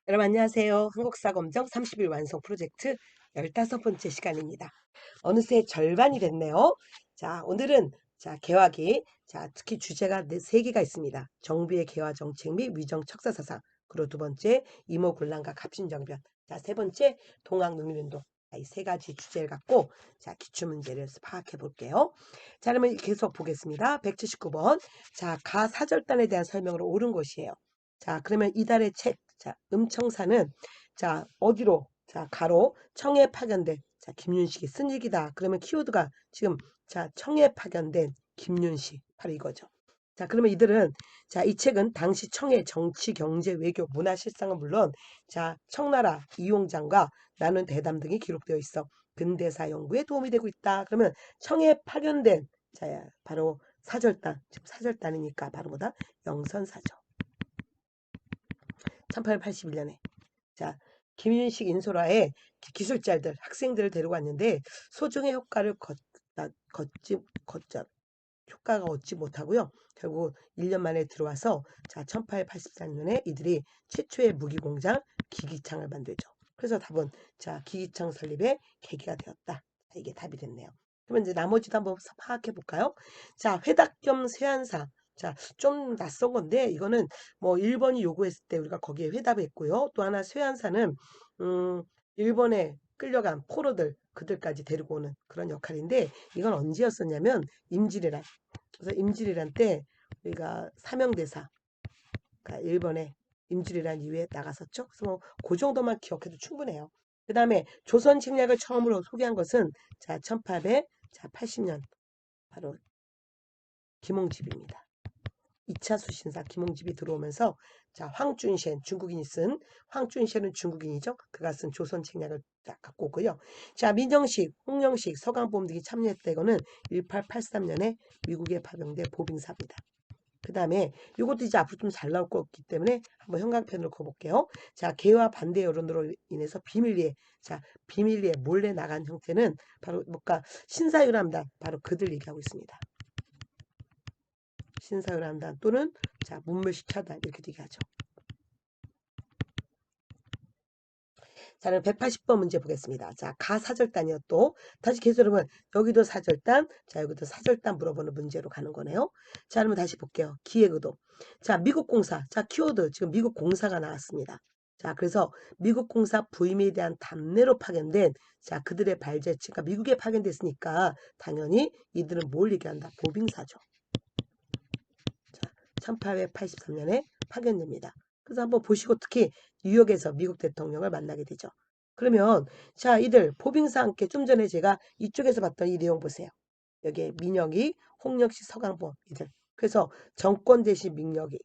여러분 안녕하세요. 한국사 검정 30일 완성 프로젝트 15번째 시간입니다. 어느새 절반이 됐네요. 자, 오늘은 개화기. 특히 주제가 3개가 있습니다. 정부의 개화 정책 및 위정 척사 사상. 그리고 두 번째 이모군란과 갑신정변. 세 번째 동학 농민운동. 이 3가지 주제를 갖고 기출 문제를 파악해 볼게요. 그러면 계속 보겠습니다. 179번. 가사절단에 대한 설명으로 옳은 것이에요. 그러면 이달의 책, 음청사는, 어디로, 가로, 청에 파견된, 김윤식이 쓴 얘기다. 그러면 키워드가 지금, 청에 파견된 김윤식. 바로 이거죠. 그러면 이들은, 이 책은 당시 청의 정치, 경제, 외교, 문화 실상은 물론, 청나라 이용장과 나눈 대담 등이 기록되어 있어 근대사 연구에 도움이 되고 있다. 그러면 청에 파견된, 바로 사절단, 지금 사절단이니까 바로 뭐다? 영선사죠. 1881년에. 자, 김윤식 인솔화에 기술자들, 학생들을 데리고 왔는데 소중의 효과를 효과가 얻지 못하고요. 결국 1년 만에 들어와서 1884년에 이들이 최초의 무기공장 기기창을 만들죠. 그래서 답은 기기창 설립의 계기가 되었다. 이게 답이 됐네요. 그러면 이제 나머지도 한번 파악해 볼까요? 회답 겸 쇠한사. 좀 낯선 건데 이거는 뭐 일본이 요구했을 때 우리가 거기에 회답했고요. 또 하나 쇠한사는 일본에 끌려간 포로들 그들까지 데리고 오는 그런 역할인데 이건 언제였었냐면 임진왜란. 그래서 임진왜란 때 우리가 사명대사, 그러니까 일본에 임진왜란 이후에 나갔었죠. 그래서 뭐그 정도만 기억해도 충분해요. 그 다음에 조선 책략을 처음으로 소개한 것은 1880년 바로 김홍집입니다. 2차 수신사 김홍집이 들어오면서 황준셴 중국인이 쓴 황준셴은 중국인이죠. 그가 쓴 조선 책략을 갖고 오고요. 민정식, 홍영식, 서강보험 등이 참여했다. 이거는 1883년에 미국에 파병된 보빙사입니다. 그 다음에 이것도 이제 앞으로 좀 잘 나올 것 같기 때문에 한번 형광펜으로 그어볼게요. 개와 반대 여론으로 인해서 비밀리에 몰래 나간 형태는 바로 뭔가 신사유람단, 바로 그들 얘기하고 있습니다. 신사유람단 또는 문물식 차단 이렇게 얘기하죠. 그럼 180번 문제 보겠습니다. 가사절단이요. 또 다시 계속 여러분 여기도 사절단, 여기도 사절단 물어보는 문제로 가는 거네요. 그러면 다시 볼게요. 기획의도. 미국 공사. 키워드 지금 미국 공사가 나왔습니다. 그래서 미국 공사 부임에 대한 담내로 파견된 그들의 발제치가 그러니까 미국에 파견됐으니까 당연히 이들은 뭘 얘기한다? 보빙사죠. 1883년에 파견됩니다. 그래서 한번 보시고 특히 뉴욕에서 미국 대통령을 만나게 되죠. 그러면 이들 보빙사 함께 좀 전에 제가 이쪽에서 봤던 이 내용 보세요. 여기에 민영이, 홍영식, 서강보 이들. 그래서 정권 대신 민영이,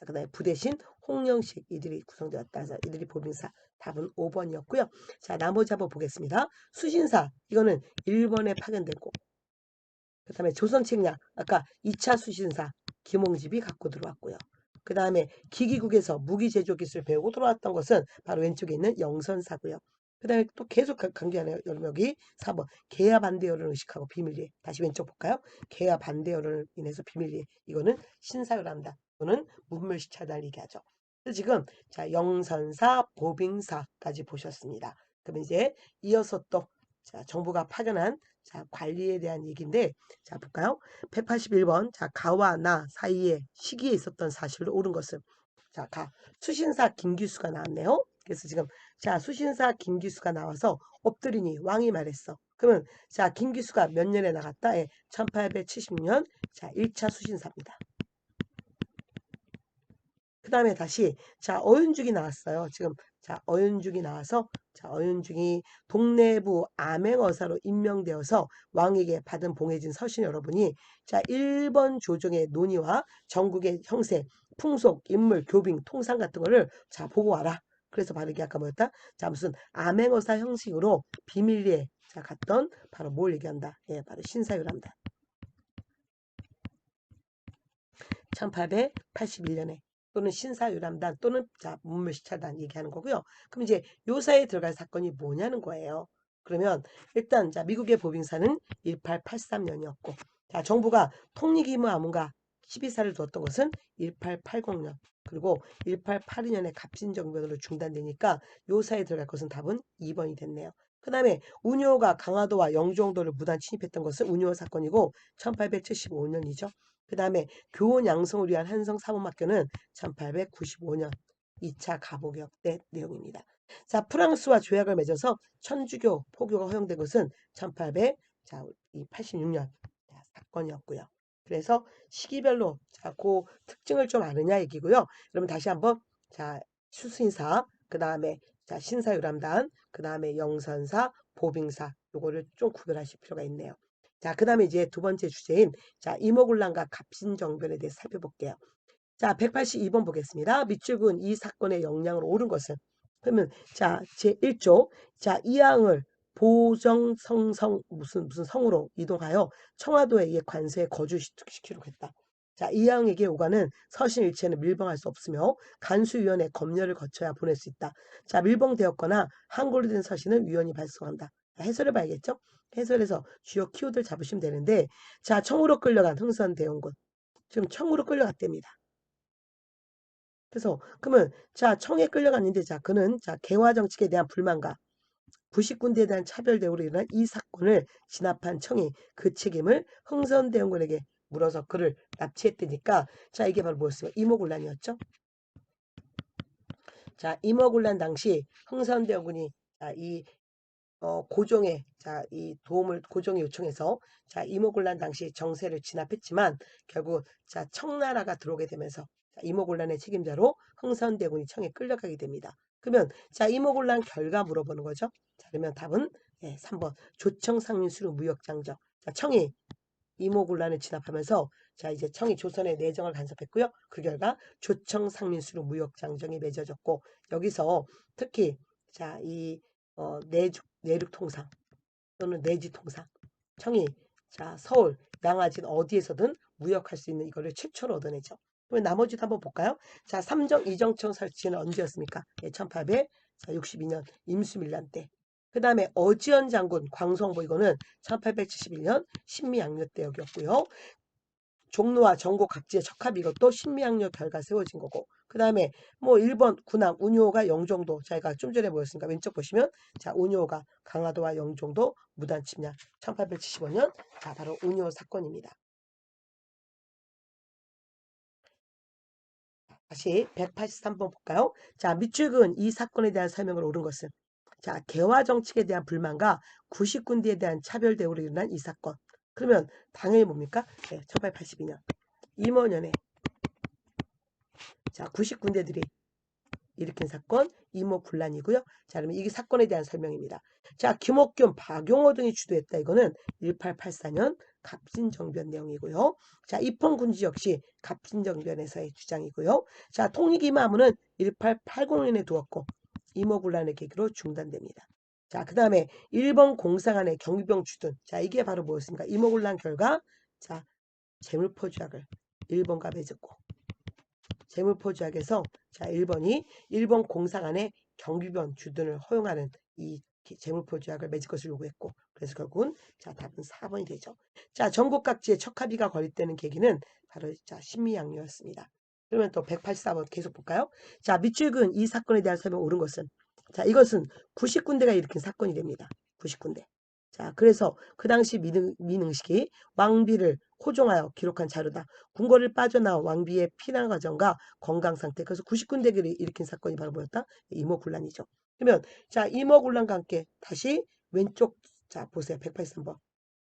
그다음에 부 대신 홍영식 이들이 구성되었다. 해서 이들이 보빙사. 답은 5번이었고요. 나머지 한번 보겠습니다. 수신사 이거는 일본에 파견됐고 그 다음에 조선책략 아까 2차 수신사 김홍집이 갖고 들어왔고요. 그 다음에 기기국에서 무기 제조 기술 배우고 들어왔던 것은 바로 왼쪽에 있는 영선사고요. 그 다음에 또 계속 강조하네요. 여기 4번 개화 반대 여론을 의식하고 비밀리에. 다시 왼쪽 볼까요? 개화 반대 여론을 인해서 비밀리에. 이거는 신사유람단 또는 문물식 차단을 얘기하죠. 그래서 지금 영선사, 보빙사까지 보셨습니다. 그럼 이제 이어서 또 정부가 파견한 관리에 대한 얘기인데 볼까요? 181번 가와 나 사이에 시기에 있었던 사실로 옳은 것은 수신사 김기수가 나왔네요. 그래서 지금 수신사 김기수가 나와서 엎드리니 왕이 말했어. 그러면 김기수가 몇 년에 나갔다? 예, 1876년 1차 수신사입니다. 그 다음에 다시 어윤죽이 나왔어요. 지금 어윤죽이 나와서 어윤죽이 동래부 암행어사로 임명되어서 왕에게 받은 봉해진 서신 여러분이 1번 조정의 논의와 전국의 형세, 풍속, 인물, 교빙, 통상 같은 거를 보고 와라. 그래서 바로 이게 아까 뭐였다? 무슨 암행어사 형식으로 비밀리에 갔던 바로 뭘 얘기한다? 예, 바로 신사유람단. 1881년에 또는 신사유람단 또는 문물시차단 얘기하는 거고요. 그럼 이제 요사에 들어갈 사건이 뭐냐는 거예요. 그러면 일단 미국의 보빙사는 1883년이었고 정부가 통일기무 암문과 12사를 두었던 것은 1880년 그리고 1882년에 갑신정변으로 중단되니까 요 사이에 들어갈 것은 답은 2번이 됐네요. 그 다음에 운요가 강화도와 영종도를 무단 침입했던 것은 운요 사건이고 1875년이죠. 그 다음에 교원 양성을 위한 한성 사범학교는 1895년 2차 가보개혁 때 내용입니다. 자, 프랑스와 조약을 맺어서 천주교 포교가 허용된 것은 1886년 사건이었고요. 그래서 시기별로 자, 그 특징을 좀 아느냐 얘기고요. 그러면 다시 한번 자, 수신사, 그 다음에 자, 신사유람단, 그 다음에 영선사, 보빙사 요거를 좀 구별하실 필요가 있네요. 자, 그 다음에 이제 두 번째 주제인 자, 이모군란과 갑신정변에 대해서 살펴볼게요. 자, 182번 보겠습니다. 밑줄은 이 사건의 영향으로 옳은 것은 그러면 자, 제1조 자, 이항을 보정성성 무슨 성으로 이동하여 청와도에 의해 관세에 거주시키도록 했다. 자, 이항에게 오가는 서신일체는 밀봉할 수 없으며 간수위원회 검열을 거쳐야 보낼 수 있다. 자, 밀봉되었거나 한글로 된 서신은 위원이 발송한다. 해설해 봐야겠죠? 해설해서 주요 키워드를 잡으시면 되는데 자, 청으로 끌려간 흥선대원군 지금 청으로 끌려갔답니다. 그래서 그러면 자 청에 끌려갔는데 자 그는 자 개화 정책에 대한 불만과 부식군대에 대한 차별 대우로 일어난 이 사건을 진압한 청이 그 책임을 흥선대원군에게 물어서 그를 납치했다니까 자 이게 바로 뭐였어요? 이모군란이었죠. 자 이모군란 당시 흥선대원군이 이 고종의 이 도움을 고종이 요청해서 자 이모군란 당시 정세를 진압했지만 결국 자 청나라가 들어오게 되면서 자, 이모군란의 책임자로 흥선대군이 청에 끌려가게 됩니다. 그러면 자 이모군란 결과 물어보는 거죠. 자 그러면 답은 3번 조청상민수로 무역장정. 자 청이 이모군란을 진압하면서 자 이제 청이 조선의 내정을 간섭했고요. 그 결과 조청상민수로 무역장정이 맺어졌고 여기서 특히 자이 내륙 통상 또는 내지 통상 청이 자 서울 양아진 어디에서든 무역할 수 있는 이거를 최초로 얻어내죠. 그럼 나머지도 한번 볼까요? 자 삼정 이정청 설치는 언제였습니까? 1862년 임수밀란 때. 그 다음에 어지연 장군 광성보 이거는 1871년 신미양요 때였고요. 종로와 전국 각지의 적합 이것도 신미양요 결과 세워진 거고 그 다음에 뭐 1번 군함 운요가 영종도 저희가 좀 전에 보였으니까 왼쪽 보시면 자 운요가 강화도와 영종도 무단 침략 1875년 자 바로 운요 사건입니다. 다시 183번 볼까요? 자 밑줄은 이 사건에 대한 설명을 옳은 것은 자 개화 정책에 대한 불만과 구식군대에 대한 차별 대우로 일어난 이 사건 그러면 당연히 뭡니까? 네, 1882년 임원년에 자 90군데들이 일으킨 사건 이모군란이고요. 자 그러면 이게 사건에 대한 설명입니다. 자 김옥균, 박용호 등이 주도했다. 이거는 1884년 갑신정변 내용이고요. 자 입헌군지 역시 갑신정변에서의 주장이고요. 자 통일기마문은 1880년에 두었고 이모군란의 계기로 중단됩니다. 자 그 다음에 일본 공사관의 경비병 주둔. 자 이게 바로 뭐였습니까? 이모군란 결과 자 재물포조약을 일본과 맺었고 재물포조약에서 자 1번이 일본 공사관의 경비병 주둔을 허용하는 이 재물포조약을 맺을 것을 요구했고 그래서 결국은 자 답은 4번이 되죠. 자 전국 각지의 척합의가 거립되는 계기는 바로 자 신미양요였습니다. 그러면 또 184번 계속 볼까요? 자 밑줄근 이 사건에 대한 설명 옳은 것은 자 이것은 90군데가 일으킨 사건이 됩니다. 90군데. 자 그래서 그 당시 민응식이 왕비를 호종하여 기록한 자료다. 궁궐을 빠져나온 왕비의 피난 과정과 건강 상태. 그래서 90군데기를 일으킨 사건이 바로 뭐였다? 이모군란이죠. 그러면 자 이모군란과 함께 다시 왼쪽 자 보세요. 183번.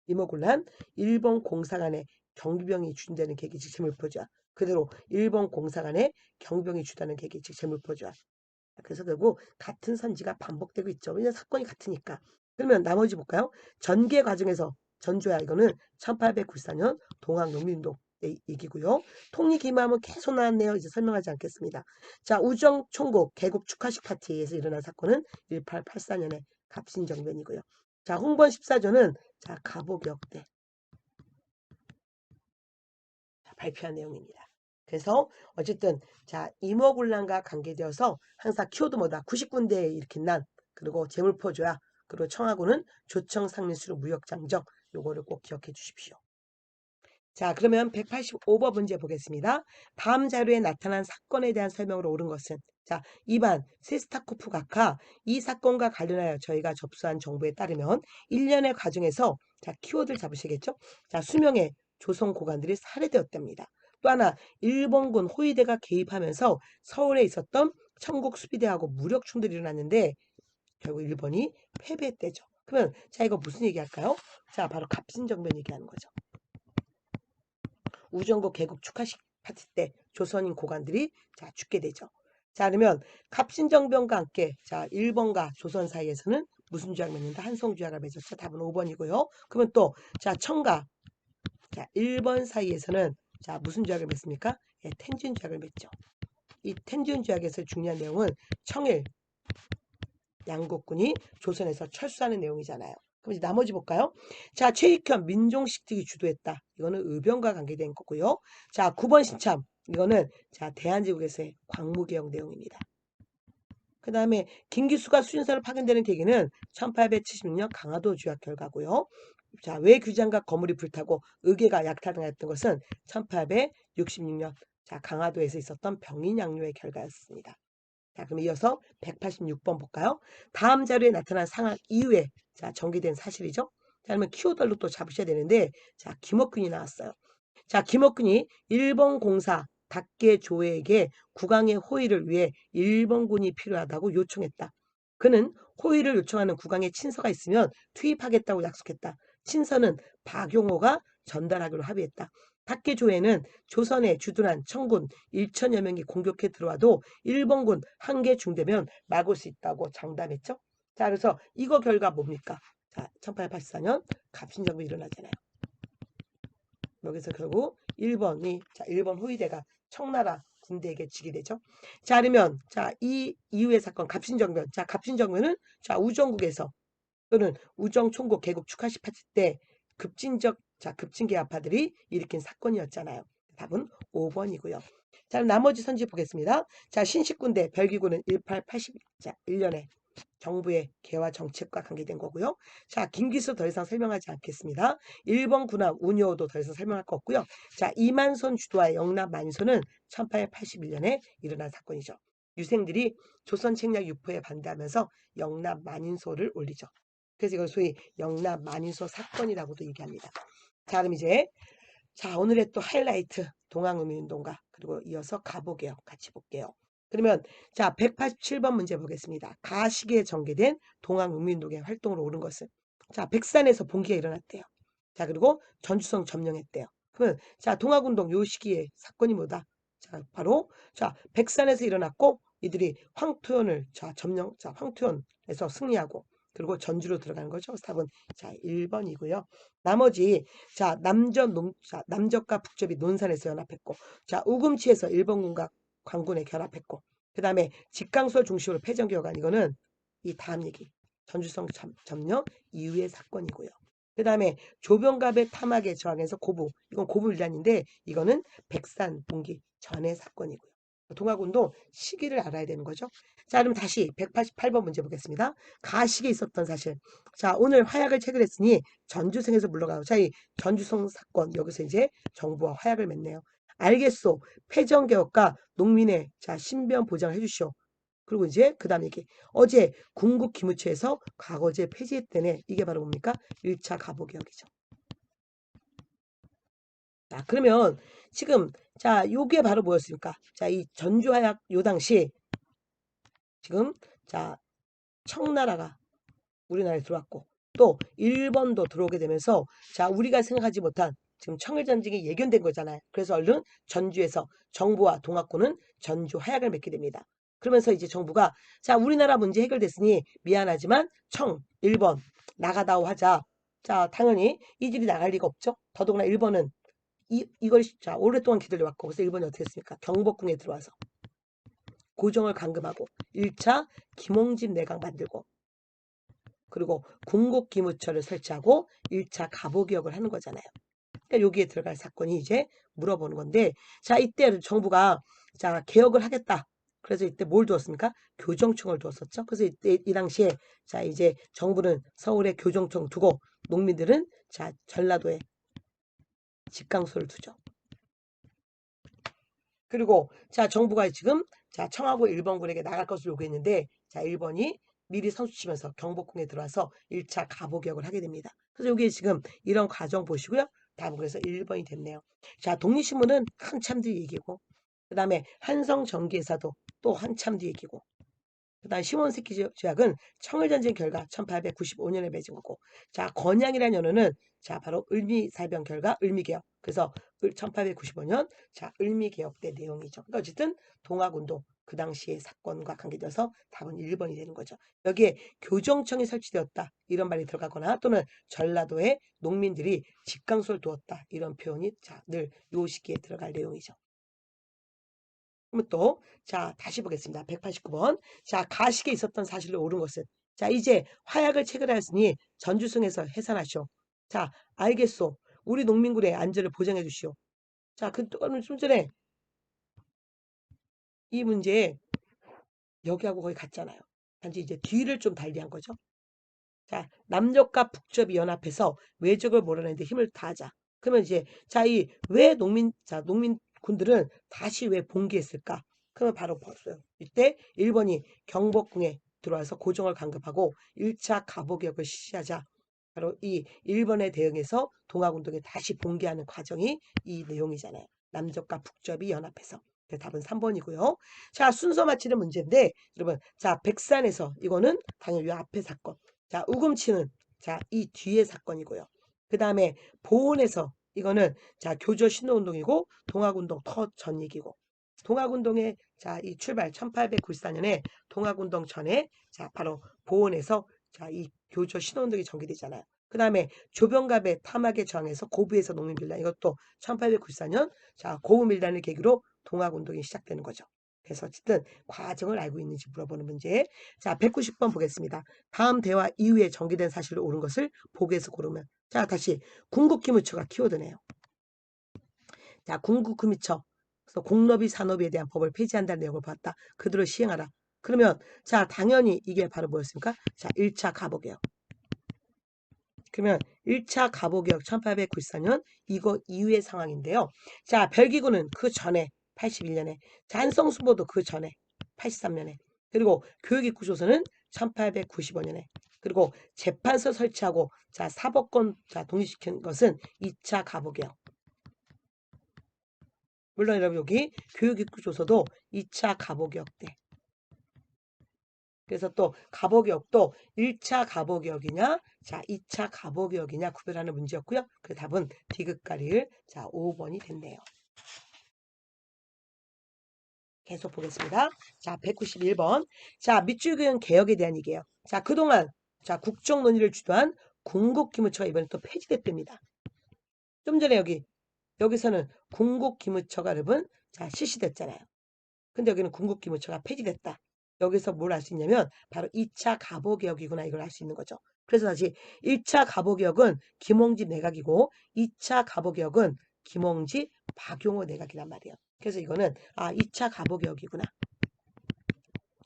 이모군란 일본 공사관의 경비병이 주둔되는 계기 즉 재물포조약. 그대로 일본 공사관의 경비병이 주둔하는 계기 즉 재물포조약. 그래서 결국 같은 선지가 반복되고 있죠. 왜냐하면 사건이 같으니까. 그러면 나머지 볼까요? 전개 과정에서 전조야 이거는 1894년 동학농민운동 얘기고요. 통일기마음은 계속 나왔네요. 이제 설명하지 않겠습니다. 자 우정 총국 개국 축하식 파티에 의해서 일어난 사건은 1884년에 갑신정변이고요. 자 홍번 14조는 자 가보개혁 때 발표한 내용입니다. 그래서 어쨌든 자 임오군란과 관계되어서 항상 키워드 뭐다 90군데에 일으킨 난 그리고 재물포조약 그리고 청하고는 조청상민수로 무역장정 요거를 꼭 기억해 주십시오. 자, 그러면 185번 문제 보겠습니다. 다음 자료에 나타난 사건에 대한 설명으로 옳은 것은? 자, 2번 세스타코프 각하 이 사건과 관련하여 저희가 접수한 정보에 따르면 1년의 과정에서 자, 키워드를 잡으시겠죠? 자, 수명의 조선 고관들이 살해되었답니다. 또 하나 일본군 호위대가 개입하면서 서울에 있었던 청국 수비대하고 무력 충돌이 일어났는데 결국 일본이 패배했대죠. 그러면 자, 이거 무슨 얘기할까요? 자, 바로 갑신정변 얘기하는 거죠. 우정국 개국 축하식 파티 때 조선인 고관들이 자 죽게 되죠. 자, 그러면 갑신정변과 함께 자 일본과 조선 사이에서는 무슨 조약 맺는다? 한송조약을 맺었죠. 답은 5번이고요. 그러면 또 자 청과 자 일본 사이에서는 자 무슨 조약을 맺습니까? 예, 텐진 조약을 맺죠. 이 텐진 조약에서 중요한 내용은 청일 양국군이 조선에서 철수하는 내용이잖아요. 그럼 이제 나머지 볼까요? 자, 최익현 민종식특이 주도했다. 이거는 의병과 관계된 거고요. 자, 9번 신참. 이거는 자, 대한제국에서의 광무개혁 내용입니다. 그 다음에 김기수가 수진사를 파견되는 계기는 1876년 강화도 조약 결과고요. 자, 왜 규장과 거물이 불타고 의계가 약탈당했던 것은 1866년 자, 강화도에서 있었던 병인 양요의 결과였습니다. 자, 그럼 이어서 186번 볼까요? 다음 자료에 나타난 상황 이후에 자, 전개된 사실이죠. 자, 그러면 키워드로 또 잡으셔야 되는데 자, 김옥균이 나왔어요. 자, 김옥균이 일본 공사 닭계 조회에게 국왕의 호의를 위해 일본군이 필요하다고 요청했다. 그는 호의를 요청하는 국왕의 친서가 있으면 투입하겠다고 약속했다. 친서는 박용호가 전달하기로 합의했다. 닭계 조회는 조선에 주둔한 청군 1천여 명이 공격해 들어와도 일본군 한 개 중대면 막을 수 있다고 장담했죠. 자, 그래서 이거 결과 뭡니까? 자, 1884년 갑신정변이 일어나잖아요. 여기서 결국 일본이 자, 일본 호위대가 청나라 군대에게 지게 되죠. 자, 그러면 자, 이 이후의 사건 갑신정변. 자, 갑신정변은 자, 우정국에서 또는 우정 총국 개국 축하식 파티 때 급진적 자, 급진계파들이 일으킨 사건이었잖아요. 답은 5번이고요. 자, 나머지 선지 보겠습니다. 자, 신식군대 별기군은 1881년에 정부의 개화 정책과 관계된 거고요. 자, 김기수 더 이상 설명하지 않겠습니다. 일본 군함 운여도 더 이상 설명할 거 없고요. 자, 이만손 주도와 영남 만인소는 1881년에 일어난 사건이죠. 유생들이 조선 책략 유포에 반대하면서 영남 만인소를 올리죠. 그래서 이걸 소위 영남 만인소 사건이라고도 얘기합니다. 자, 그럼 이제 자, 오늘의 또 하이라이트 동학의미운동가 그리고 이어서 가보개혁 같이 볼게요. 그러면 자 187번 문제 보겠습니다. 가시기에 전개된 동학의미운동의 활동으로 옳은 것은 자 백산에서 봉기가 일어났대요. 자 그리고 전주성 점령했대요. 그러면 자 동학운동 요 시기에 사건이 뭐다? 자 바로 자 백산에서 일어났고 이들이 황토현을 자 점령 자 황토현에서 승리하고 그리고 전주로 들어가는 거죠. 답은 자 1번이고요. 나머지 자 남적과 북적이 논산에서 연합했고 자 우금치에서 일본군과 광군에 결합했고 그 다음에 직강설 중심으로 패전개혁한 이거는 이 다음 얘기 전주성 점령 이후의 사건이고요. 그 다음에 조병갑의 탐악에 저항해서 고부 이건 고부일란인데 이거는 백산 봉기 전의 사건이고요. 동학운동 시기를 알아야 되는 거죠. 자 그럼 다시 188번 문제 보겠습니다. 가식에 있었던 사실. 자 오늘 화약을 체결했으니 전주성에서 물러가요. 자 이 전주성 사건 여기서 이제 정부와 화약을 맺네요. 알겠소. 패전개혁과 농민의 자 신변 보장을 해주시오. 그리고 이제 그 다음 얘기. 어제 궁국 기무처에서 과거제 폐지했다네. 이게 바로 뭡니까? 1차 가보개혁이죠. 자 그러면 지금 자 요게 바로 뭐였습니까? 자 이 전주화약 요 당시 지금 자 청나라가 우리나라에 들어왔고 또 일본도 들어오게 되면서 자 우리가 생각하지 못한 지금 청일전쟁이 예견된 거잖아요. 그래서 얼른 전주에서 정부와 동학군은 전주 화약을 맺게 됩니다. 그러면서 이제 정부가 자 우리나라 문제 해결됐으니 미안하지만 일본 나가다오 하자. 자 당연히 이들이 나갈 리가 없죠. 더더구나 일본은 이걸 자 오랫동안 기다려왔고 그래서 일본이 어떻게 했습니까? 경복궁에 들어와서 고정을 감금하고 1차 김홍집 내각 만들고 그리고 궁국기무처를 설치하고 1차 가보개혁을 하는 거잖아요. 그러니까 여기에 들어갈 사건이 이제 물어보는 건데 자 이때 정부가 자 개혁을 하겠다. 그래서 이때 뭘 두었습니까? 교정청을 두었었죠. 그래서 이때 이 당시에 자 이제 정부는 서울에 교정청 두고 농민들은 자 전라도에 직강소를 두죠. 그리고 자 정부가 지금 자 청하고 1번군에게 나갈 것을 요구했는데 자 1번이 미리 선수치면서 경복궁에 들어와서 1차 가보격을 하게 됩니다. 그래서 여기 지금 이런 과정 보시고요. 답은 그래서 1번이 됐네요. 자 독립신문은 한참 뒤 얘기고 그 다음에 한성전기회사도 또 한참 뒤 얘기고 그 다음 시몬세키 조약은 청일전쟁 결과 1895년에 맺은 거고 자 건양이라는 연호는 자 바로 을미사변 결과 을미개혁 그래서 1895년 자 을미개혁 때 내용이죠. 그러니까 어쨌든 동학운동 그 당시의 사건과 관계돼서 답은 1번이 되는 거죠. 여기에 교정청이 설치되었다 이런 말이 들어가거나 또는 전라도에 농민들이 직강소를 두었다 이런 표현이 자늘 요 시기에 들어갈 내용이죠. 그러면 또, 자, 다시 보겠습니다. 189번. 자, 가식에 있었던 사실로 옳은 것은. 자, 이제 화약을 체결하였으니 전주승에서 해산하시오. 자, 알겠소. 우리 농민군의 안전을 보장해 주시오. 자, 그거는 좀 전에 이 문제에 여기하고 거의 같잖아요. 단지 이제 뒤를 좀 달리한 거죠. 자, 남적과 북적이 연합해서 외적을 몰아내는데 힘을 다하자. 그러면 이제 자, 이 왜 농민군들은 다시 왜 봉기했을까? 그러면 바로 봤어요. 이때 1번이 경복궁에 들어와서 고종을 강급하고 1차 가보개혁을 실시하자. 바로 이 1번에 대응해서 동학운동에 다시 봉기하는 과정이 이 내용이잖아요. 남적과 북적이 연합해서. 답은 3번이고요. 자, 순서 맞히는 문제인데 여러분 자 백산에서 이거는 당연히 이 앞에 사건 자, 우금치는 자, 이 뒤의 사건이고요. 그 다음에 보온에서 이거는 자, 교조 신노운동이고 동학운동 더 전 얘기고 동학운동의 자, 이 출발 1894년에 동학운동 전에 자, 바로 보온에서 자, 이 교조 신노운동이 전개되잖아요. 그 다음에 조병갑의 탐악에 저항해서 고부에서 농민밀단 이것도 1894년 자, 고부밀단을 계기로 동학운동이 시작되는 거죠. 그래서 어쨌든 과정을 알고 있는지 물어보는 문제. 자, 190번 보겠습니다. 다음 대화 이후에 전개된 사실로 옳은 것을 보기에서 고르면 자 다시 궁극기무처가 키워드네요. 자 궁극기무처 그래서 공rob이 산업에 대한 법을 폐지한다는 내용을 봤다. 그대로 시행하라. 그러면 자 당연히 이게 바로 뭐였습니까? 자 1차 가보개혁. 그러면 1차 가보개혁 1894년 이거 이후의 상황인데요. 자 별기구는 그 전에 81년에 잔성수보도 그 전에 83년에 그리고 교육입구조서는 1895년에 그리고 재판서 설치하고 자 사법권 자 독립시킨 것은 2차 가보개혁. 물론 여러분 여기 교육입구조서도 2차 가보개혁 때. 그래서 또 가보개혁도 1차 가보개혁이냐 자 2차 가보개혁이냐 구별하는 문제였고요. 그 답은 디귿가리을 자 5번이 됐네요. 계속 보겠습니다. 자 191번 자 밑줄기은 개혁에 대한 얘기예요. 자 그동안 자 국정 논의를 주도한 궁극기무처가 이번에 또 폐지됐답니다. 좀 전에 여기서는 궁극기무처가 여러분 자 실시됐잖아요. 근데 여기는 궁극기무처가 폐지됐다. 여기서 뭘 알 수 있냐면 바로 2차 가보개혁이구나 이걸 알 수 있는 거죠. 그래서 다시 1차 가보개혁은 김홍지 내각이고 2차 가보개혁은 김홍지 박용호 내각이란 말이에요. 그래서 이거는 2차 가보개혁이구나.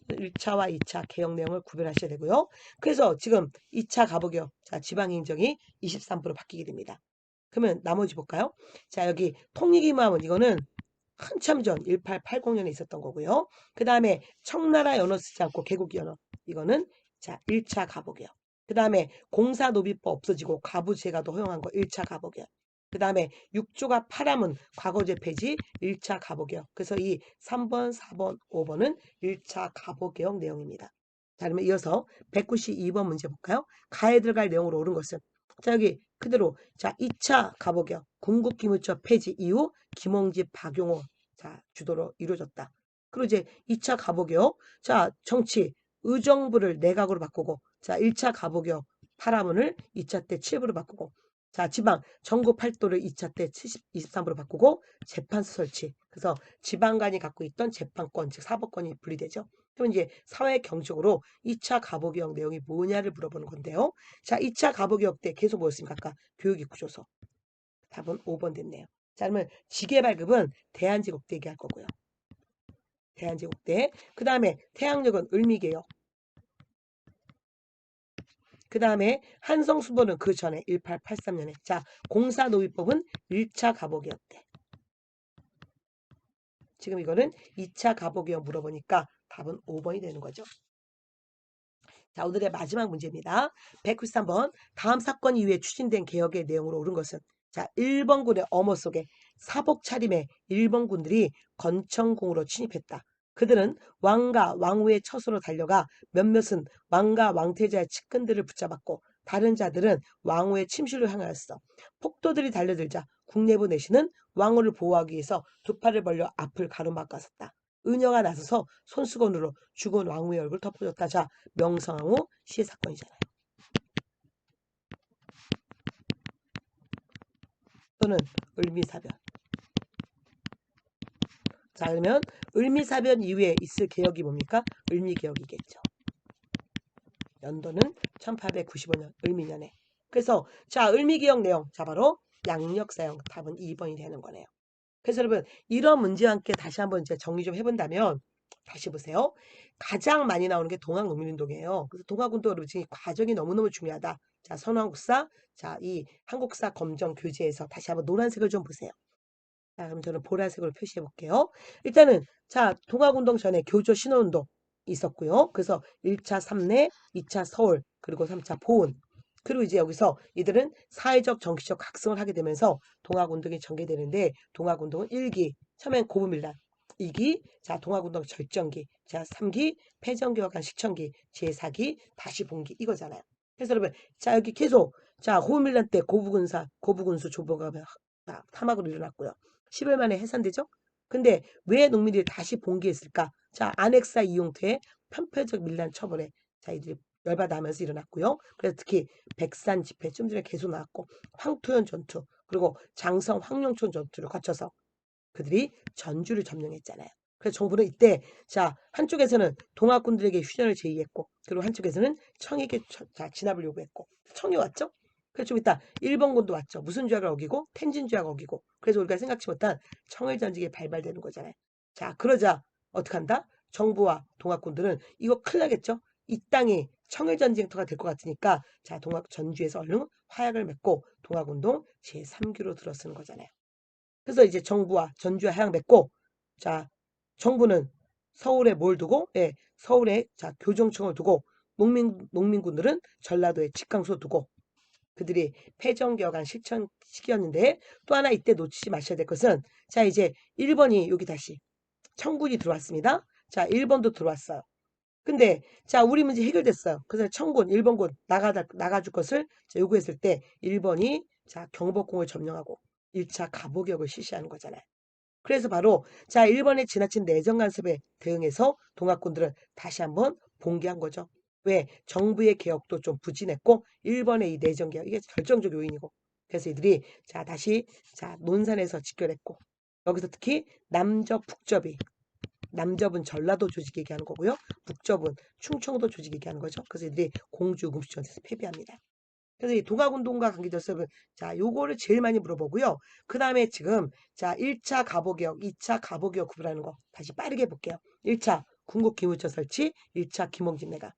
1차와 2차 개혁 내용을 구별하셔야 되고요. 그래서 지금 2차 가보개혁 자 지방행정이 23% 바뀌게 됩니다. 그러면 나머지 볼까요? 자 여기 통일기마음은 이거는 한참 전 1880년에 있었던 거고요. 그 다음에 청나라 연어 쓰지 않고 개국기 연어 이거는 자 1차 가보개혁. 그 다음에 공사노비법 없어지고 가부제가도 허용한 거 1차 가보개혁. 그 다음에 6조가 파람은 과거제 폐지 1차 가보개혁. 그래서 이 3번, 4번, 5번은 1차 가보개혁 내용입니다. 자 그러면 이어서 192번 문제 볼까요? 가에 들어갈 내용으로 옳은 것은 자 여기 그대로 자 2차 가보개혁 궁극기무처 폐지 이후 김홍지 박용호 자 주도로 이루어졌다. 그리고 이제 2차 가보개혁 자 정치 의정부를 내각으로 바꾸고 자 1차 가보개혁 파라문을 2차 때 7부로 바꾸고 자 지방 전국 8도를 2차 때 23부로 바꾸고 재판소 설치 그래서 지방간이 갖고 있던 재판권 즉 사법권이 분리되죠. 그럼 이제 사회 경적으로 2차 가보개혁 내용이 뭐냐를 물어보는 건데요. 자 2차 가보개혁 때 계속 뭐였습니까? 아까 교육입구조서 답은 5번 됐네요. 자 그러면 지계발급은 대한제국대 얘기할 거고요. 대한제국대 그 다음에 태양력은 을미개혁 그 다음에 한성수보는 그 전에 1883년에. 자, 공사노비법은 1차 가보개혁 때. 지금 이거는 2차 가보개혁 물어보니까 답은 5번이 되는 거죠. 자, 오늘의 마지막 문제입니다. 193번. 다음 사건 이후에 추진된 개혁의 내용으로 옳은 것은? 자, 일본군의 엄호 속에 사복 차림의 일본군들이 건청궁으로 침입했다. 그들은 왕과 왕후의 처소로 달려가 몇몇은 왕과 왕태자의 측근들을 붙잡았고 다른 자들은 왕후의 침실로 향하였어. 폭도들이 달려들자 국내부 내신은 왕후를 보호하기 위해서 두 팔을 벌려 앞을 가로막았었다. 은여가 나서서 손수건으로 죽은 왕후의 얼굴을 덮어줬다. 자, 명성황후 시해 사건이잖아요. 또는 을미사변. 자, 그러면 을미사변 이후에 있을 개혁이 뭡니까? 을미개혁이겠죠. 연도는 1895년 을미년에. 그래서 자, 을미개혁 내용. 자, 바로 양력사용. 답은 2번이 되는 거네요. 그래서 여러분 이런 문제와 함께 다시 한번 이제 정리 좀 해본다면 다시 보세요. 가장 많이 나오는 게 동학농민운동이에요. 그래서 동학운동 여러분 지금 과정이 너무너무 중요하다. 자, 선호한국사, 자, 이 한국사 검정 교재에서 다시 한번 노란색을 좀 보세요. 자, 그럼 저는 보라색으로 표시해 볼게요. 일단은 자, 동학운동 전에 교조 신화운동 있었고요. 그래서 1차 삼내, 2차 서울, 그리고 3차 보은. 그리고 이제 여기서 이들은 사회적 정치적 각성을 하게 되면서 동학운동이 전개되는데 동학운동은 1기, 처음엔 고부밀란, 2기, 자, 동학운동 절정기, 자, 3기, 패전개혁안 식천기, 제4기, 다시 봉기 이거잖아요. 그래서 여러분, 자, 여기 계속, 자, 고부밀란 때 고부군수 조보가 사막으로 일어났고요. 10일 만에 해산되죠? 근데 왜 농민들이 다시 봉기했을까? 자, 안핵사 이용태의 편파적 밀란 처벌에 자, 이들이 열받아하면서 일어났고요. 그래서 특히 백산 집회 좀 전에 계속 나왔고 황토현 전투 그리고 장성 황룡촌 전투를 거쳐서 그들이 전주를 점령했잖아요. 그래서 정부는 이때 자, 한쪽에서는 동학군들에게 휴전을 제의했고 그리고 한쪽에서는 청에게 자, 진압을 요구했고 청이 왔죠? 그래서 좀 이따 일본군도 왔죠. 무슨 조약을 어기고 텐진 조약을 어기고 그래서 우리가 생각지 못한 청일전쟁이 발발되는 거잖아요. 자, 그러자 어떻게 한다? 정부와 동학군들은 이거 큰일 나겠죠? 이 땅이 청일전쟁터가 될 것 같으니까 자, 동학 전주에서 얼른 화약을 맺고 동학운동 제3기로 들어서는 거잖아요. 그래서 이제 정부와 전주와 화약 맺고 자, 정부는 서울에 뭘 두고? 예, 서울에 자, 교정청을 두고 농민군들은 전라도에 직강소 두고 그들이 패전개혁안 실천 시기였는데 또 하나 이때 놓치지 마셔야 될 것은 자, 이제 일본이 여기 다시 청군이 들어왔습니다. 자, 일본도 들어왔어요. 근데 자, 우리 문제 해결됐어요. 그래서 청군, 일본군 나가줄 것을 요구했을 때 일본이 자, 경복궁을 점령하고 1차 가보개혁을 실시하는 거잖아요. 그래서 바로 자, 일본의 지나친 내정 간섭에 대응해서 동학군들은 다시 한번 봉기한 거죠. 왜? 정부의 개혁도 좀 부진했고 일본의 이 내정 개혁 이게 결정적 요인이고 그래서 이들이 자, 다시 자, 논산에서 직결했고 여기서 특히 남접 북접이 남접은 전라도 조직 얘기하는 거고요. 북접은 충청도 조직 얘기하는 거죠. 그래서 이들이 공주 금수전에서 패배합니다. 그래서 이 동학운동과 관계돼서 자, 요거를 제일 많이 물어보고요. 그 다음에 지금 자, 1차 가보개혁, 2차 가보개혁 구분하는 거 다시 빠르게 볼게요. 1차 군국기무처 설치, 1차 김홍진 내각.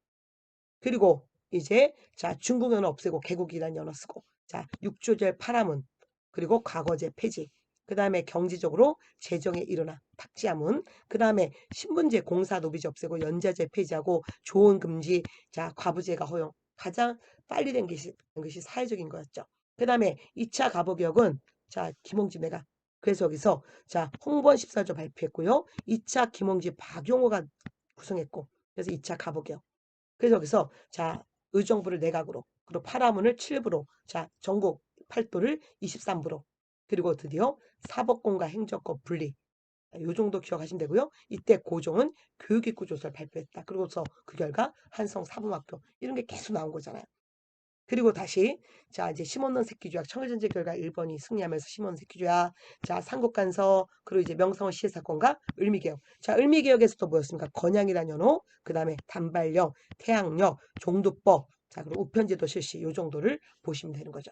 그리고 이제 자, 중국연을 없애고 개국이란 연어 쓰고 자, 육조절 파라문 그리고 과거제 폐지 그 다음에 경제적으로 재정에 일어나 탁지하문 그 다음에 신분제 공사노비제 없애고 연자제 폐지하고 조언 금지 자, 과부제가 허용 가장 빨리 된 것이 사회적인 거였죠. 그 다음에 2차 가보개혁은 자, 김홍진 내가 그래서 여기서 자, 홍보원 14조 발표했고요. 2차 김홍진 박용호가 구성했고 그래서 2차 가보개혁 그래서 여기서 자, 의정부를 내각으로 그리고 파라문을 7부로 자, 전국 8도를 23부로 그리고 드디어 사법권과 행정권 분리 요 정도 기억하시면 되고요. 이때 고종은 교육입구 조서를 발표했다. 그리고서 그 결과 한성 사범학교 이런 게 계속 나온 거잖아요. 그리고 다시 자, 이제 심원론 새끼조약 청일전쟁 결과 일본이 승리하면서 심원론 새끼조약 자, 삼국간서 그리고 이제 명성황후 시해 사건과 을미개혁 자, 을미개혁에서도 뭐였습니까? 건양이란 연호 그 다음에 단발령 태양력 종두법 자, 그리고 우편제도 실시 요 정도를 보시면 되는 거죠.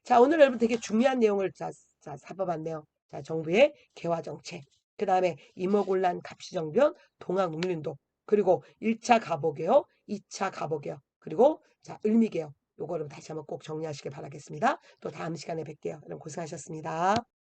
자, 오늘 여러분 되게 중요한 내용을 자, 잡아봤네요. 자, 정부의 개화정책 그 다음에 임오곤란 갑시정변 동학농민운동 그리고 1차 가보개혁 2차 가보개혁 그리고 자, 을미개혁 요거를 다시 한번 꼭 정리하시길 바라겠습니다. 또 다음 시간에 뵐게요. 여러분 고생하셨습니다.